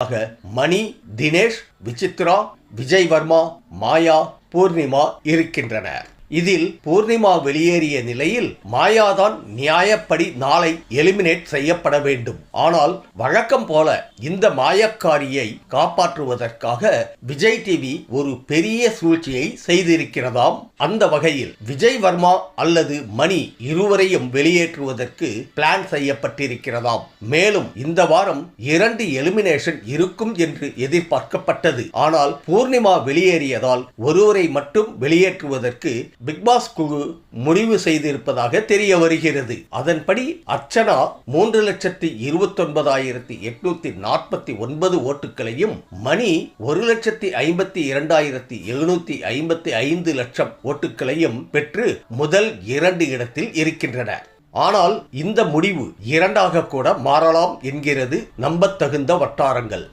இடங்களாக மணி, தினேஷ், விசித்ரா, விஜய் வர்மா, மாயா, பூர்ணிமா இருக்கின்றனர். இதில் பூர்ணிமா வெளியேறிய நிலையில் மாயாதான் நியாயப்படி நாளை எலிமினேட் செய்யப்பட வேண்டும். ஆனால் வழக்கம் போல இந்த மாயக்காரியை காப்பாற்றுவதற்காக விஜய் டிவி ஒரு பெரிய சூழ்ச்சியை செய்திருக்கிறதாம். அந்த வகையில் விஜய் வர்மா அல்லது மணி இருவரையும் வெளியேற்றுவதற்கு பிளான் செய்யப்பட்டிருக்கிறதாம். மேலும் இந்த வாரம் 2 எலிமினேஷன் இருக்கும் என்று எதிர்பார்க்கப்பட்டது. ஆனால் பூர்ணிமா வெளியேறியதால் ஒருவரை மட்டும் வெளியேற்றுவதற்கு பிக்பாஸ் குழு முடிவு செய்திருப்பதாக தெரிய வருகிறது. அதன்படி அர்ச்சனா 3,29,849 ஓட்டுகளையும், மணி 1,52,755 லட்சம் ஓட்டுகளையும் பெற்று முதல் 2 இடத்தில் இருக்கின்றனர். ஆனால் இந்த முடிவு 2ஆக கூட மாறலாம் என்கிறது நம்பத்தகுந்த வட்டாரங்கள்.